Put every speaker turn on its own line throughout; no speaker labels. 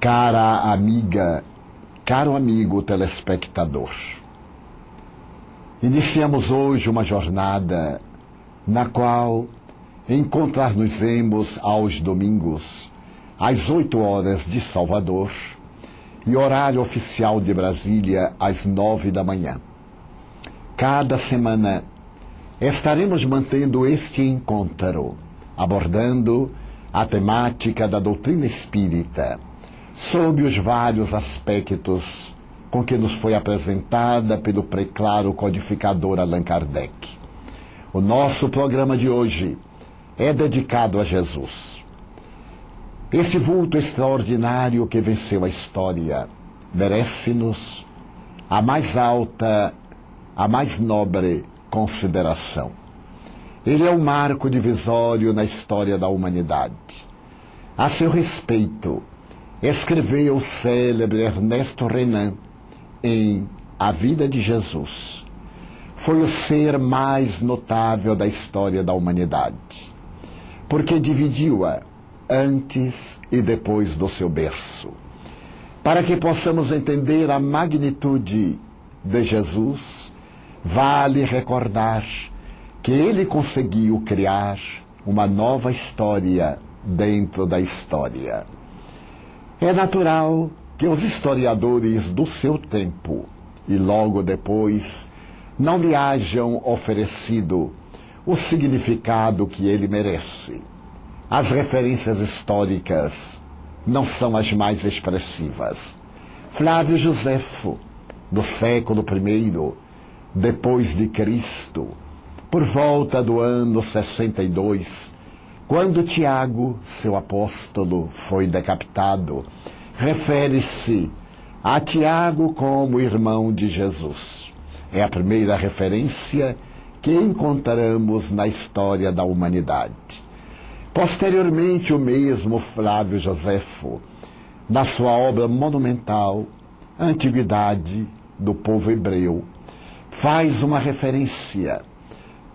Cara amiga, caro amigo telespectador, iniciamos hoje uma jornada na qual encontrar-nos-emos aos domingos, às 8 horas de Salvador, e horário oficial de Brasília, às 9 da manhã. Cada semana estaremos mantendo este encontro, abordando a temática da doutrina espírita, sob os vários aspectos com que nos foi apresentada pelo preclaro codificador Allan Kardec. O nosso programa de hoje é dedicado a Jesus. Este vulto extraordinário que venceu a história merece-nos a mais alta, a mais nobre consideração. Ele é um marco divisório na história da humanidade. A seu respeito, escreveu o célebre Ernesto Renan em A Vida de Jesus. Foi o ser mais notável da história da humanidade, porque dividiu-a antes e depois do seu berço. Para que possamos entender a magnitude de Jesus, vale recordar que ele conseguiu criar uma nova história dentro da história. É natural que os historiadores do seu tempo e logo depois não lhe hajam oferecido o significado que ele merece. As referências históricas não são as mais expressivas. Flávio Josefo, do século I depois de Cristo, por volta do ano 62, quando Tiago, seu apóstolo, foi decapitado, refere-se a Tiago como irmão de Jesus. É a primeira referência que encontramos na história da humanidade. Posteriormente, o mesmo Flávio Josefo, na sua obra monumental, Antiguidade do Povo Hebreu, faz uma referência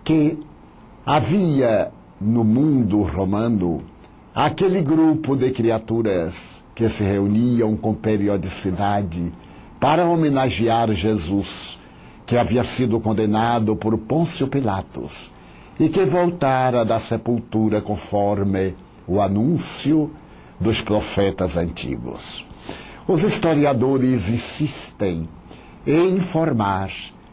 que havia no mundo romano aquele grupo de criaturas que se reuniam com periodicidade para homenagear Jesus, que havia sido condenado por Pôncio Pilatos e que voltara da sepultura conforme o anúncio dos profetas antigos. Os historiadores insistem em informar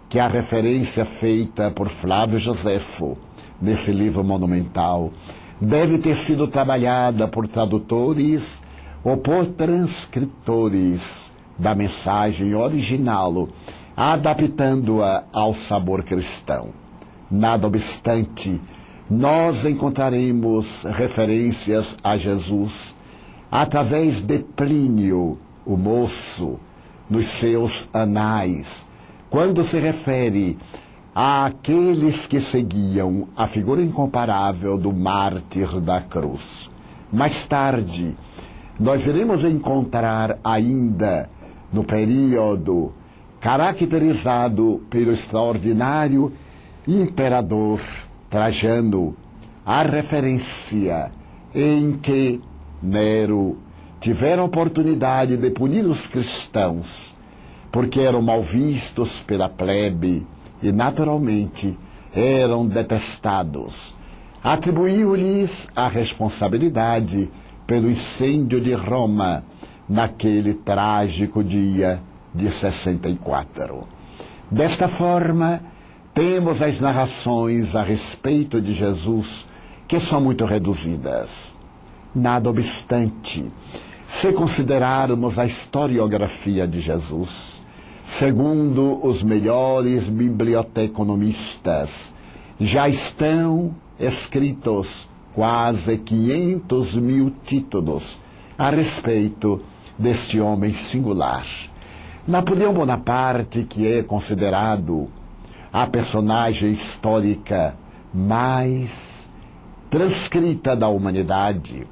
que a referência feita por Flávio Josefo nesse livro monumental deve ter sido trabalhada por tradutores ou por transcritores da mensagem original, adaptando-a ao sabor cristão. Nada obstante, nós encontraremos referências a Jesus através de Plínio, o Moço, nos seus anais, quando se refere àqueles que seguiam a figura incomparável do mártir da cruz. Mais tarde, nós iremos encontrar ainda, no período caracterizado pelo extraordinário imperador Trajano, a referência em que Nero tivera a oportunidade de punir os cristãos, porque eram mal vistos pela plebe e, naturalmente, eram detestados. Atribuiu-lhes a responsabilidade pelo incêndio de Roma naquele trágico dia de 64. Desta forma, temos as narrações a respeito de Jesus, que são muito reduzidas. Nada obstante, se considerarmos a historiografia de Jesus, segundo os melhores biblioteconomistas, já estão escritos quase 500 mil títulos a respeito deste homem singular. Napoleão Bonaparte, que é considerado a personagem histórica mais transcrita da humanidade,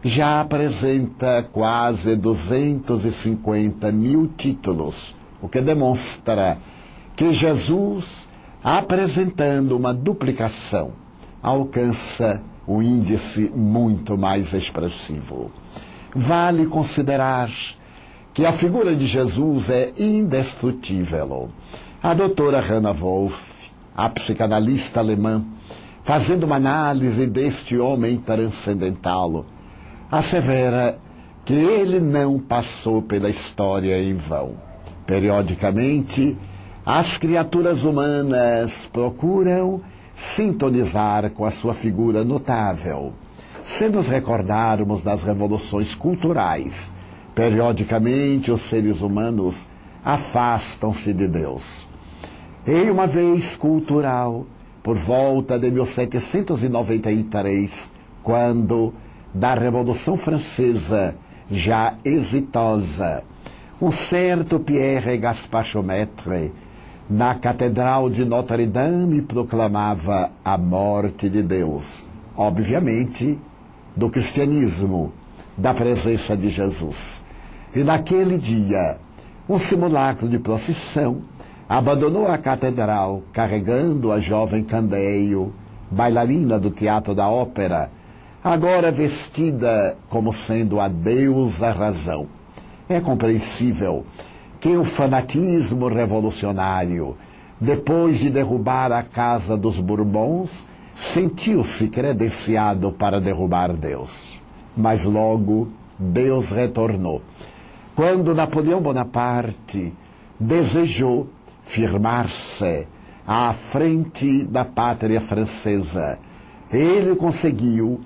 já apresenta quase 250 mil títulos, o que demonstra que Jesus, apresentando uma duplicação, alcança um índice muito mais expressivo. vale considerar que a figura de Jesus é indestrutível. A doutora Hannah Wolff, a psicanalista alemã, fazendo uma análise deste homem transcendental, assevera que ele não passou pela história em vão. Periodicamente, as criaturas humanas procuram sintonizar com a sua figura notável. Se nos recordarmos das revoluções culturais, periodicamente os seres humanos afastam-se de Deus. Em uma vez cultural, por volta de 1793, quando, da Revolução Francesa, já exitosa, um certo Pierre Gaspard Chaumette, na Catedral de Notre-Dame, proclamava a morte de Deus, obviamente, do cristianismo, da presença de Jesus. E naquele dia, um simulacro de procissão abandonou a catedral, carregando a jovem Candeio, bailarina do Teatro da Ópera, agora vestida como sendo a deusa razão. É compreensível que o fanatismo revolucionário, depois de derrubar a Casa dos Bourbons, sentiu-se credenciado para derrubar Deus. Mas logo Deus retornou. Quando Napoleão Bonaparte desejou firmar-se à frente da pátria francesa, ele conseguiu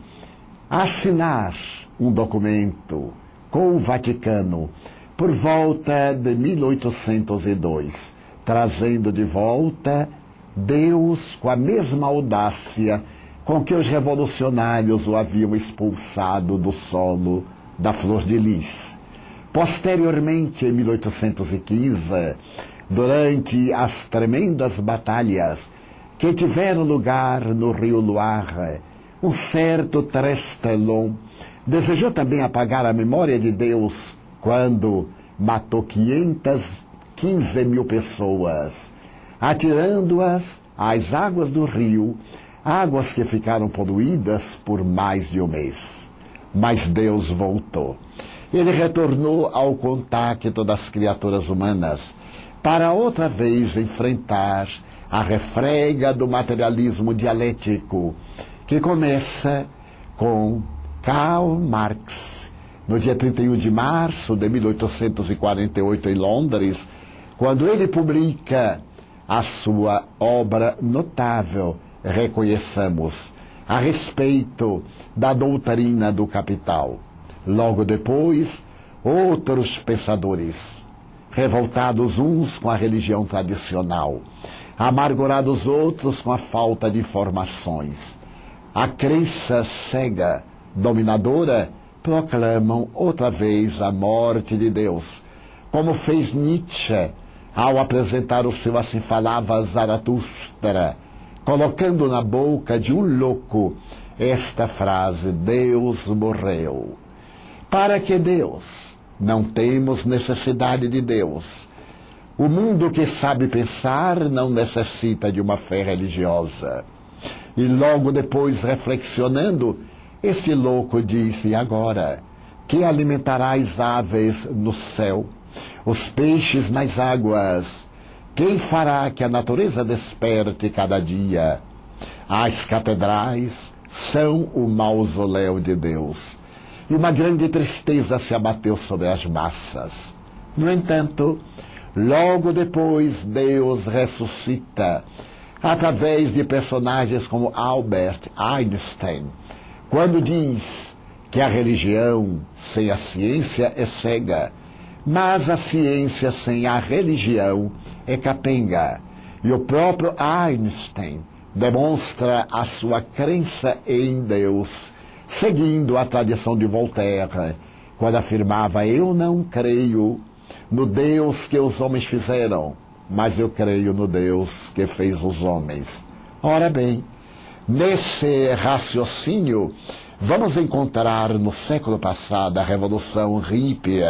assinar um documento com o Vaticano por volta de 1802, trazendo de volta Deus com a mesma audácia com que os revolucionários o haviam expulsado do solo da Flor de Lis. Posteriormente, em 1815, durante as tremendas batalhas que tiveram lugar no Rio Loire, um certo Trestelon desejou também apagar a memória de Deus quando matou 515 mil pessoas, atirando-as às águas do rio, águas que ficaram poluídas por mais de um mês. Mas Deus voltou. Ele retornou ao contato das criaturas humanas para outra vez enfrentar a refrega do materialismo dialético, que começa com Karl Marx, no dia 31 de março de 1848 em Londres, quando ele publica a sua obra notável, Reconheçamos, a respeito da doutrina do capital. Logo depois, outros pensadores, revoltados uns com a religião tradicional, amargurados outros com a falta de informações, a crença cega, dominadora, proclamam outra vez a morte de Deus, como fez Nietzsche ao apresentar o seu Assim Falava Zaratustra, colocando na boca de um louco esta frase: Deus morreu. Para que Deus? Não temos necessidade de Deus. O mundo que sabe pensar não necessita de uma fé religiosa. E logo depois, reflexionando, este louco disse: agora, que alimentará as aves no céu, os peixes nas águas? Quem fará que a natureza desperte cada dia? As catedrais são o mausoléu de Deus. E uma grande tristeza se abateu sobre as massas. No entanto, logo depois, Deus ressuscita, através de personagens como Albert Einstein, quando diz que a religião sem a ciência é cega, mas a ciência sem a religião é capenga. E o próprio Einstein demonstra a sua crença em Deus, seguindo a tradição de Voltaire, quando afirmava: eu não creio no Deus que os homens fizeram, mas eu creio no Deus que fez os homens. Ora bem, nesse raciocínio, vamos encontrar no século passado a Revolução Hippie,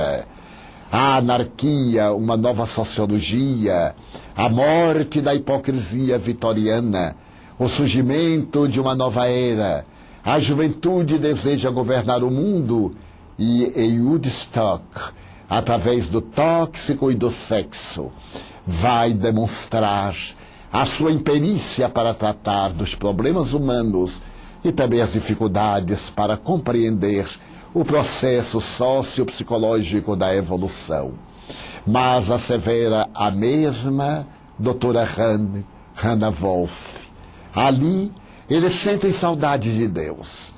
a anarquia, uma nova sociologia, a morte da hipocrisia vitoriana, o surgimento de uma nova era. A juventude deseja governar o mundo e em Woodstock, através do tóxico e do sexo, vai demonstrar a sua imperícia para tratar dos problemas humanos e também as dificuldades para compreender o processo sociopsicológico da evolução. Mas assevera a mesma doutora Hannah Wolff. Ali, eles sentem saudade de Deus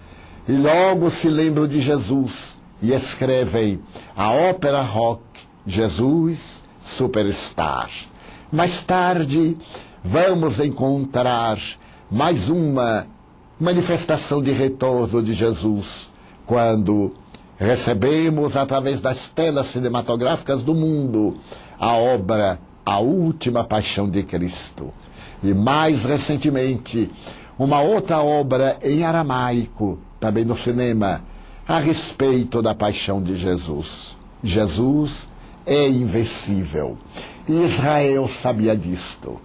e logo se lembram de Jesus e escrevem a ópera rock Jesus Superstar. Mais tarde, vamos encontrar mais uma manifestação de retorno de Jesus, quando recebemos, através das telas cinematográficas do mundo, a obra A Última Paixão de Cristo. E mais recentemente, uma outra obra em aramaico, também no cinema, a respeito da paixão de Jesus. Jesus é invencível. E Israel sabia disto,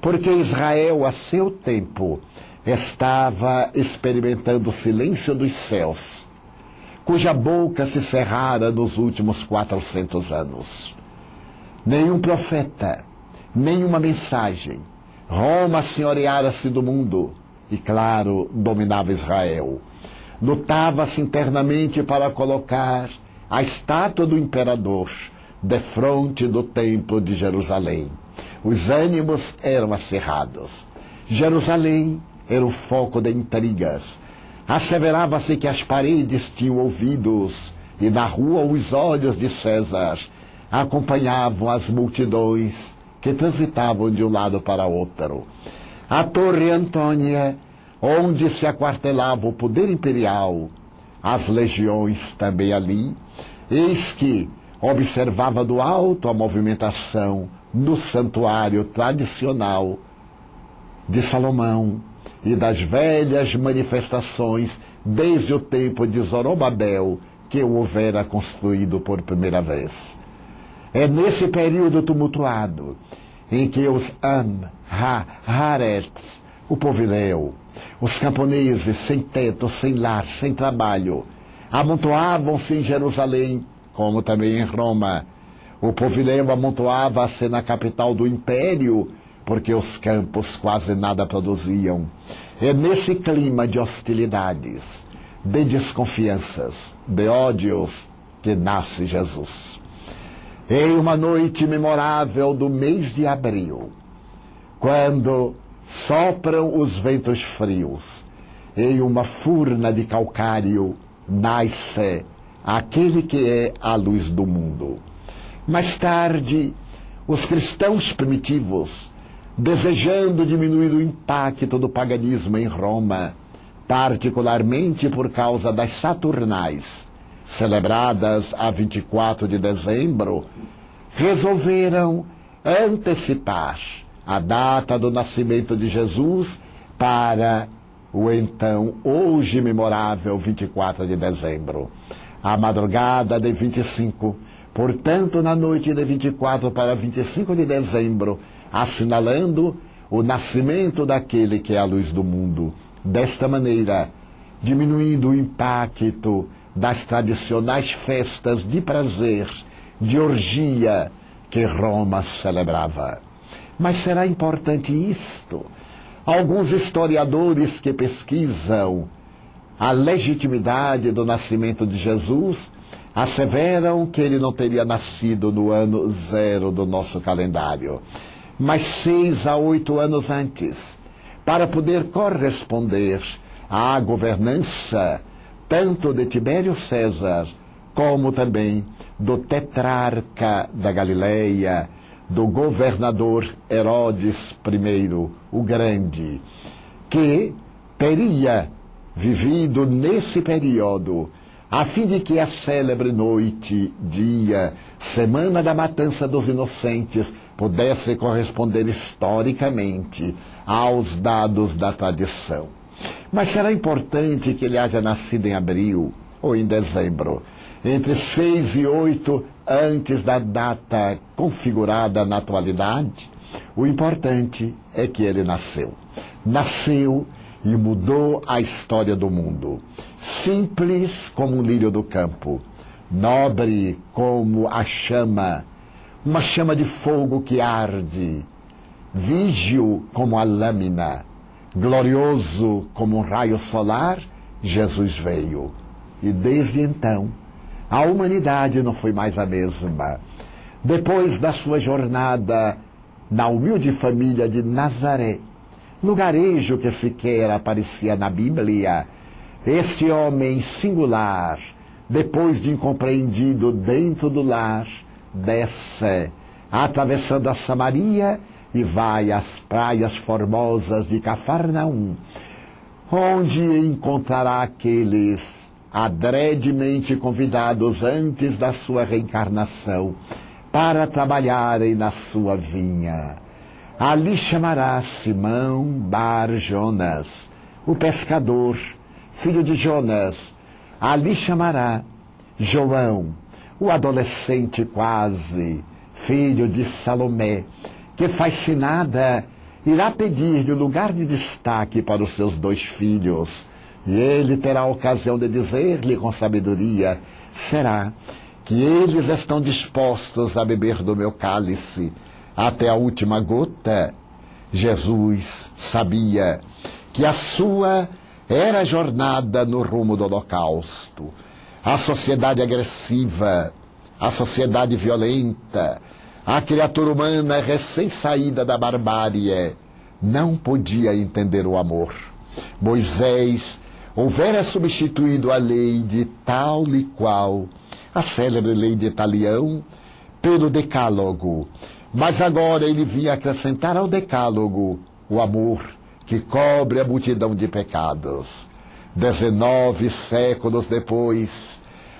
porque Israel, a seu tempo, estava experimentando o silêncio dos céus, cuja boca se cerrara nos últimos 400 anos. Nenhum profeta, nenhuma mensagem. Roma senhoreara-se do mundo e, claro, dominava Israel. Lutava-se internamente para colocar a estátua do imperador defronte do templo de Jerusalém. Os ânimos eram acirrados. Jerusalém era o foco de intrigas. Asseverava-se que as paredes tinham ouvidos e na rua os olhos de César acompanhavam as multidões que transitavam de um lado para outro. A Torre Antônia, onde se aquartelava o poder imperial, as legiões também ali, eis que observava do alto a movimentação no santuário tradicional de Salomão e das velhas manifestações desde o tempo de Zorobabel que o houvera construído por primeira vez. É nesse período tumultuado em que os Haaretz, o povileu, os camponeses sem teto, sem lar, sem trabalho, amontoavam-se em Jerusalém, como também em Roma. O povileu amontoava-se na capital do império, porque os campos quase nada produziam. É nesse clima de hostilidades, de desconfianças, de ódios, que nasce Jesus. Em uma noite memorável do mês de abril, quando sopram os ventos frios, em uma furna de calcário nasce aquele que é a luz do mundo. Mais tarde, os cristãos primitivos, desejando diminuir o impacto do paganismo em Roma, particularmente por causa das Saturnais, celebradas a 24 de dezembro, resolveram antecipar a data do nascimento de Jesus para o então hoje memorável 24 de dezembro. A madrugada de 25, portanto, na noite de 24 para 25 de dezembro, assinalando o nascimento daquele que é a luz do mundo. Desta maneira, diminuindo o impacto das tradicionais festas de prazer, de orgia que Roma celebrava. Mas será importante isto? Alguns historiadores que pesquisam a legitimidade do nascimento de Jesus asseveram que ele não teria nascido no ano 0 do nosso calendário, mas 6 a 8 anos antes, para poder corresponder à governança tanto de Tibério César, como também do tetrarca da Galileia, do governador Herodes I, o Grande, que teria vivido nesse período, a fim de que a célebre noite, dia, semana da matança dos inocentes, pudesse corresponder historicamente aos dados da tradição. Mas será importante que ele haja nascido em abril ou em dezembro, entre 6 e 8 antes da data configurada na atualidade? O importante é que ele nasceu. Nasceu e mudou a história do mundo. Simples como um lírio do campo, nobre como a chama, uma chama de fogo que arde, vígil como a lâmina, glorioso como um raio solar, Jesus veio. E desde então, a humanidade não foi mais a mesma. Depois da sua jornada na humilde família de Nazaré, lugarejo que sequer aparecia na Bíblia, este homem singular, depois de incompreendido dentro do lar, desce, atravessando a Samaria e vai às praias formosas de Cafarnaum, onde encontrará aqueles adredemente convidados antes da sua reencarnação para trabalharem na sua vinha. Ali chamará Simão Bar Jonas, o pescador, filho de Jonas. Ali chamará João, o adolescente quase, filho de Salomé, que fascinada irá pedir-lhe lugar de destaque para os seus 2 filhos. E ele terá a ocasião de dizer-lhe com sabedoria: será que eles estão dispostos a beber do meu cálice até a última gota? Jesus sabia que a sua era a jornada no rumo do holocausto. A sociedade agressiva, a sociedade violenta, a criatura humana recém-saída da barbárie não podia entender o amor. Moisés houvera substituído a lei de tal e qual, a célebre lei de Italião, pelo decálogo. Mas agora ele vinha acrescentar ao decálogo o amor que cobre a multidão de pecados. 19 séculos depois,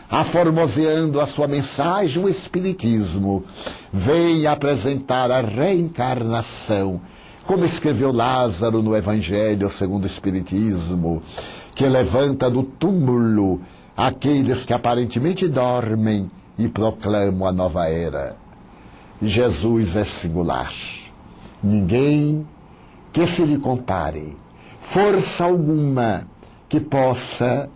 aformoseando a sua mensagem, o Espiritismo vem apresentar a reencarnação, como escreveu Lázaro no Evangelho segundo o Espiritismo, que levanta do túmulo aqueles que aparentemente dormem e proclamam a nova era. Jesus é singular. Ninguém que se lhe compare, força alguma que possa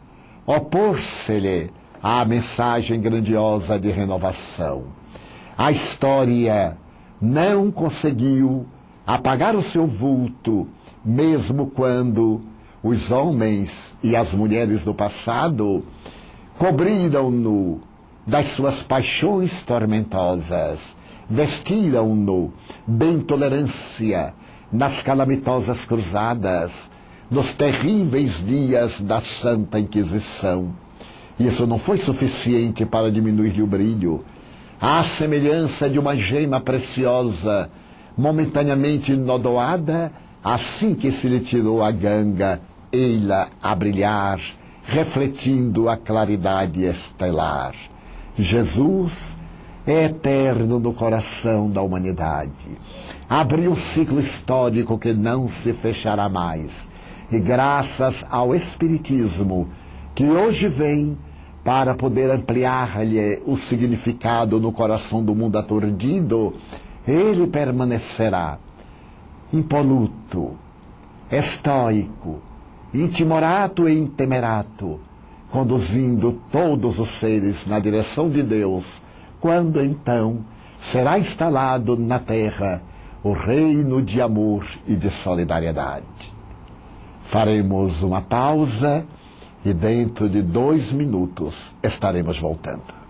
opor-se-lhe à mensagem grandiosa de renovação. A história não conseguiu apagar o seu vulto, mesmo quando os homens e as mulheres do passado cobriram-no das suas paixões tormentosas, vestiram-no de intolerância nas calamitosas cruzadas, nos terríveis dias da Santa Inquisição. Isso não foi suficiente para diminuir-lhe o brilho. À semelhança de uma gema preciosa, momentaneamente nodoada, assim que se lhe tirou a ganga, ei-la a brilhar, refletindo a claridade estelar. Jesus é eterno no coração da humanidade. Abriu um ciclo histórico que não se fechará mais. E graças ao Espiritismo, que hoje vem para poder ampliar-lhe o significado no coração do mundo aturdido, ele permanecerá impoluto, estoico, intimorato e intemerato, conduzindo todos os seres na direção de Deus, quando então será instalado na terra o reino de amor e de solidariedade. Faremos uma pausa e dentro de 2 minutos estaremos voltando.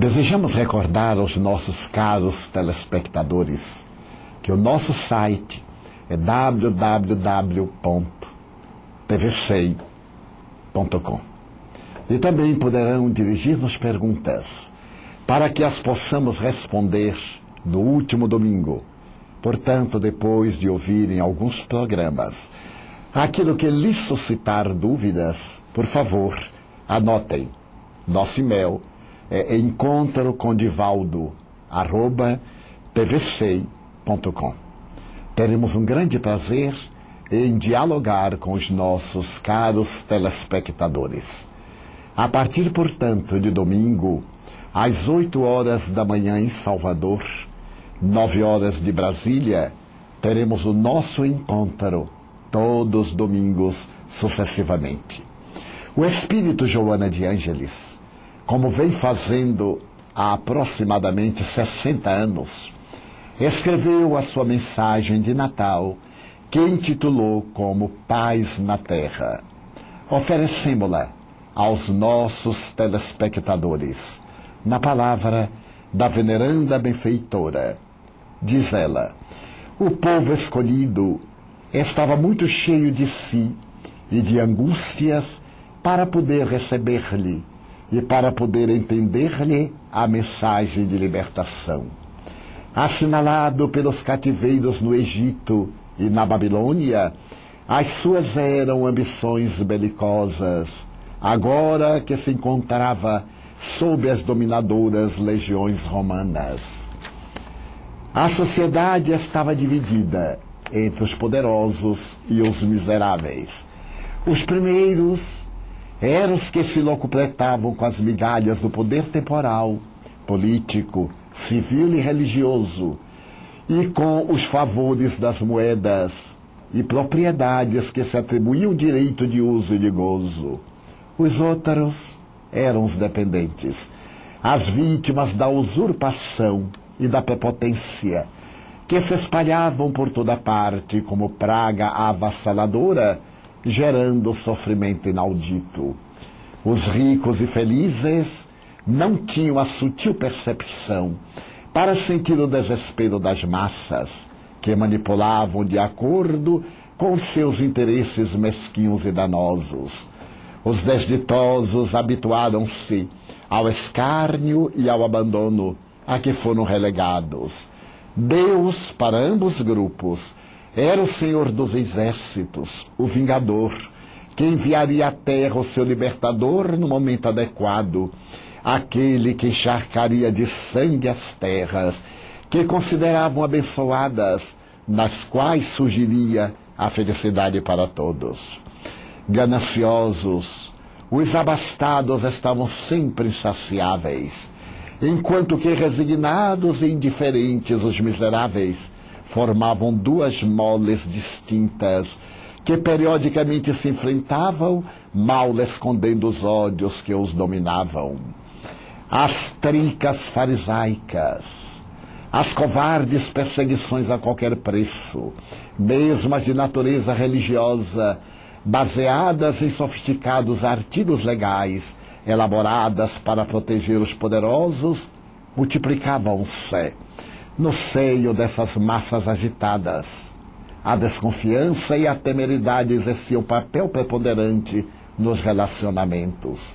Desejamos recordar aos nossos caros telespectadores que o nosso site é www.tvsei.com e também poderão dirigir-nos perguntas para que as possamos responder no último domingo. Portanto, depois de ouvirem alguns programas, aquilo que lhes suscitar dúvidas, por favor, anotem. Nosso e-mail é encontrocondivaldo@tvsei.com. Teremos um grande prazer em dialogar com os nossos caros telespectadores. A partir, portanto, de domingo, às 8 horas da manhã em Salvador, 9 horas de Brasília, teremos o nosso encontro, todos os domingos sucessivamente. O espírito Joana de Ângeles, como vem fazendo há aproximadamente 60 anos, escreveu a sua mensagem de Natal, que intitulou como Paz na Terra. Oferecemos-la aos nossos telespectadores, na palavra da veneranda benfeitora. Diz ela: o povo escolhido estava muito cheio de si e de angústias para poder receber-lhe e para poder entender-lhe a mensagem de libertação. Assinalado pelos cativeiros no Egito e na Babilônia, as suas eram ambições belicosas, agora que se encontrava sob as dominadoras legiões romanas. A sociedade estava dividida entre os poderosos e os miseráveis. Os primeiros eram os que se locupletavam com as migalhas do poder temporal, político, civil e religioso, e com os favores das moedas e propriedades que se atribuíam direito de uso e de gozo. Os outros eram os dependentes, as vítimas da usurpação e da prepotência, que se espalhavam por toda parte como praga avassaladora, gerando sofrimento inaudito. Os ricos e felizes não tinham a sutil percepção para sentir o desespero das massas, que manipulavam de acordo com seus interesses mesquinhos e danosos. Os desditosos habituaram-se ao escárnio e ao abandono a que foram relegados. Deus, para ambos grupos, era o Senhor dos exércitos, o Vingador, que enviaria à terra o seu libertador no momento adequado, aquele que encharcaria de sangue as terras, que consideravam abençoadas, nas quais surgiria a felicidade para todos. Gananciosos, os abastados estavam sempre insaciáveis, enquanto que resignados e indiferentes os miseráveis formavam duas moles distintas, que periodicamente se enfrentavam, mal escondendo os ódios que os dominavam. As tricas farisaicas, as covardes perseguições a qualquer preço, mesmo as de natureza religiosa, baseadas em sofisticados artigos legais, elaboradas para proteger os poderosos, multiplicavam-se no seio dessas massas agitadas. A desconfiança e a temeridade exerciam papel preponderante nos relacionamentos.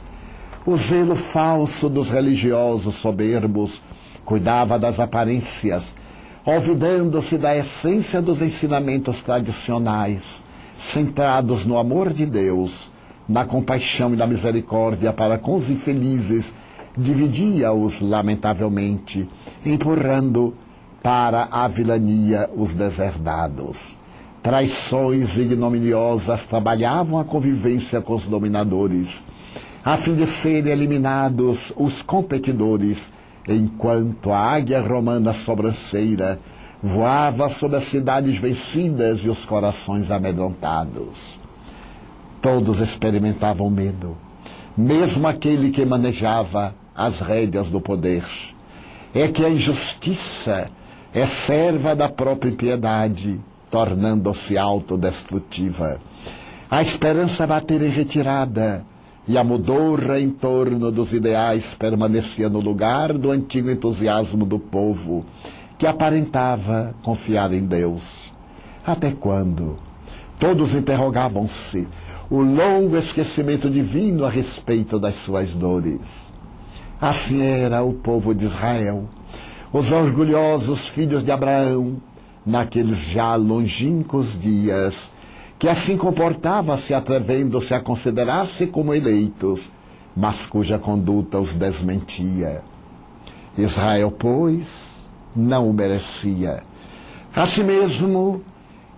O zelo falso dos religiosos soberbos cuidava das aparências, olvidando-se da essência dos ensinamentos tradicionais, centrados no amor de Deus, na compaixão e na misericórdia para com os infelizes, dividia-os lamentavelmente, empurrando para a vilania os deserdados. Traições ignominiosas trabalhavam a convivência com os dominadores, a fim de serem eliminados os competidores, enquanto a águia romana sobranceira voava sobre as cidades vencidas e os corações amedrontados. Todos experimentavam medo, mesmo aquele que manejava as rédeas do poder. É que a injustiça é serva da própria impiedade, tornando-se autodestrutiva. A esperança bater em retirada e a mudorra em torno dos ideais permanecia no lugar do antigo entusiasmo do povo, que aparentava confiar em Deus. Até quando? Todos interrogavam-se, o longo esquecimento divino a respeito das suas dores. Assim era o povo de Israel, os orgulhosos filhos de Abraão, naqueles já longínquos dias, que assim comportava-se atrevendo-se a considerar-se como eleitos, mas cuja conduta os desmentia. Israel, pois, não o merecia. Assim mesmo,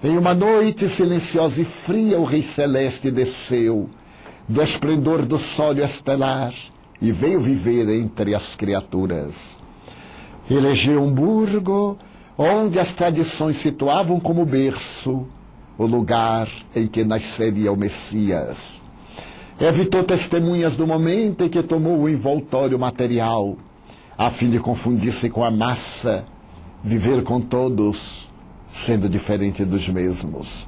em uma noite silenciosa e fria, o Rei Celeste desceu do esplendor do sólio estelar e veio viver entre as criaturas. Elegeu um burgo onde as tradições situavam como berço o lugar em que nasceria o Messias. Evitou testemunhas do momento em que tomou o envoltório material, a fim de confundir-se com a massa, viver com todos, sendo diferente dos mesmos.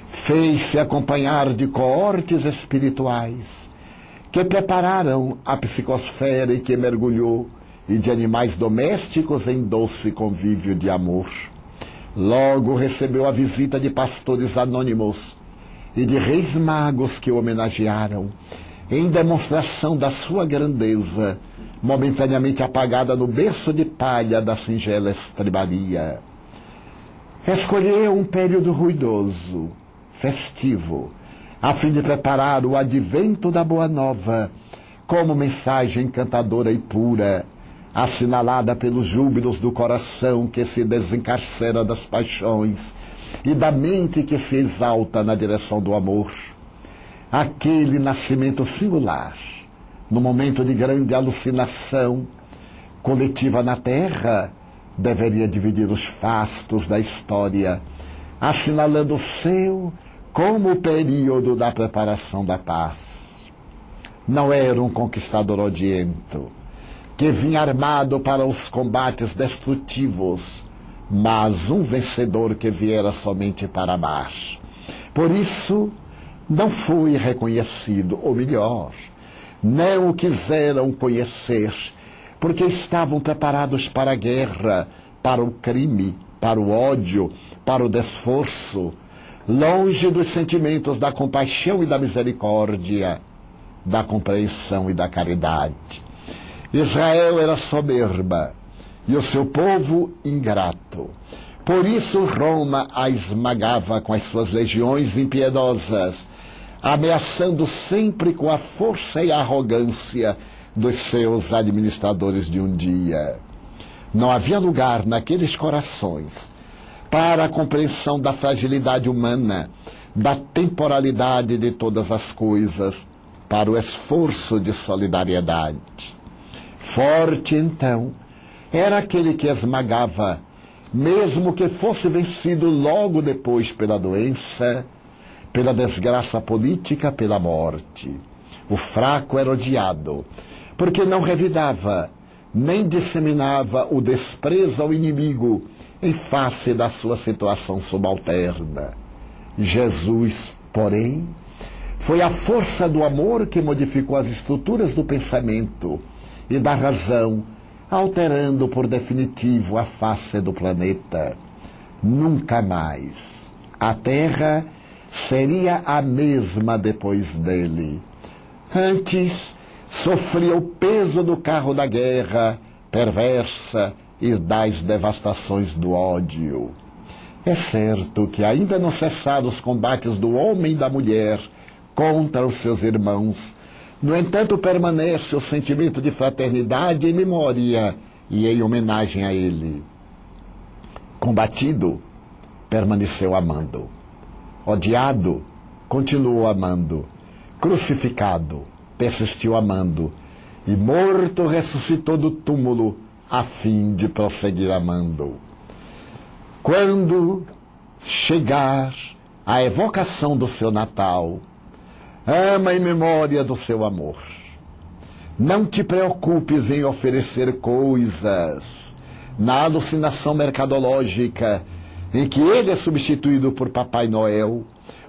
Fez-se acompanhar de coortes espirituais, que prepararam a psicosfera em que mergulhou, e de animais domésticos em doce convívio de amor. Logo recebeu a visita de pastores anônimos e de reis magos que o homenagearam, em demonstração da sua grandeza, momentaneamente apagada no berço de palha da singela estribaria. Escolheu um período ruidoso, festivo, a fim de preparar o advento da Boa Nova, como mensagem encantadora e pura, assinalada pelos júbilos do coração que se desencarcera das paixões e da mente que se exalta na direção do amor. Aquele nascimento singular, no momento de grande alucinação coletiva na Terra, deveria dividir os fastos da história, assinalando o seu como o período da preparação da paz. Não era um conquistador odiento, que vinha armado para os combates destrutivos, mas um vencedor que viera somente para amar. Por isso, não foi reconhecido, ou melhor, não o quiseram conhecer, porque estavam preparados para a guerra, para o crime, para o ódio, para o desforço, longe dos sentimentos da compaixão e da misericórdia, da compreensão e da caridade. Israel era soberba e o seu povo ingrato. Por isso Roma a esmagava com as suas legiões impiedosas, ameaçando sempre com a força e a arrogância dos seus administradores de um dia. Não havia lugar naqueles corações para a compreensão da fragilidade humana, da temporalidade de todas as coisas, para o esforço de solidariedade. Forte, então, era aquele que esmagava, mesmo que fosse vencido logo depois pela doença, pela desgraça política, pela morte. O fraco era odiado, porque não revidava, nem disseminava o desprezo ao inimigo em face da sua situação subalterna. Jesus, porém, foi a força do amor que modificou as estruturas do pensamento e da razão, alterando por definitivo a face do planeta. Nunca mais a Terra seria a mesma depois dele. Antes, sofria o peso do carro da guerra perversa e das devastações do ódio. É certo que ainda não cessaram os combates do homem e da mulher contra os seus irmãos. No entanto, permanece o sentimento de fraternidade em memória e em homenagem a ele. Combatido, permaneceu amando. Odiado, continuou amando. Crucificado, persistiu amando. E morto, ressuscitou do túmulo, a fim de prosseguir amando. Quando chegar a evocação do seu Natal, ama em memória do seu amor. Não te preocupes em oferecer coisas na alucinação mercadológica em que ele é substituído por Papai Noel,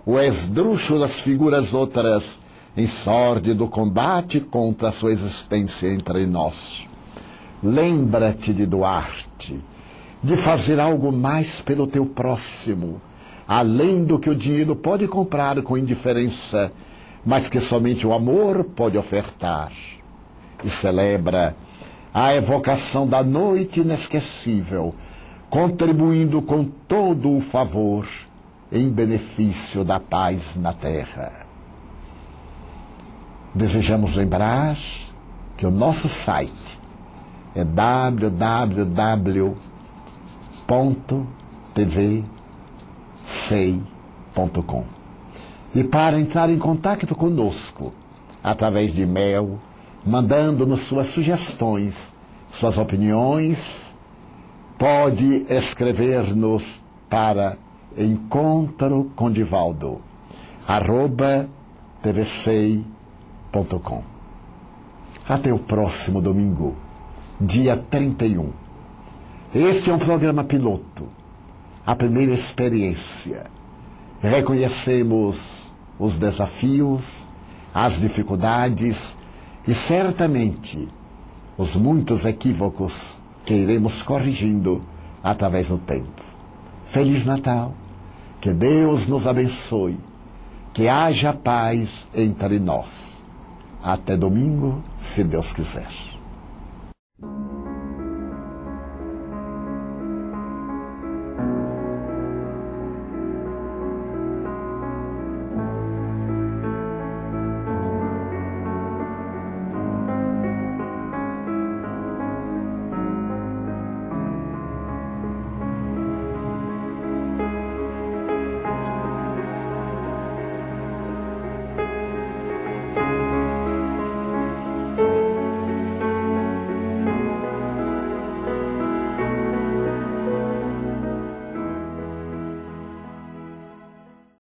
ou esdrúxulas figuras outras em sórdido combate contra a sua existência entre nós. Lembra-te de doar-te, de fazer algo mais pelo teu próximo, além do que o dinheiro pode comprar com indiferença, mas que somente o amor pode ofertar. E celebra a evocação da noite inesquecível, contribuindo com todo o favor em benefício da paz na terra. Desejamos lembrar que o nosso site é www.tvsei.com. E para entrar em contato conosco, através de e-mail, mandando-nos suas sugestões, suas opiniões, pode escrever-nos para encontrocondivaldo@tvsei.com. Até o próximo domingo, dia 31. Este é um programa piloto, a primeira experiência. Reconhecemos os desafios, as dificuldades e certamente os muitos equívocos que iremos corrigindo através do tempo. Feliz Natal, que Deus nos abençoe, que haja paz entre nós. Até domingo, se Deus quiser.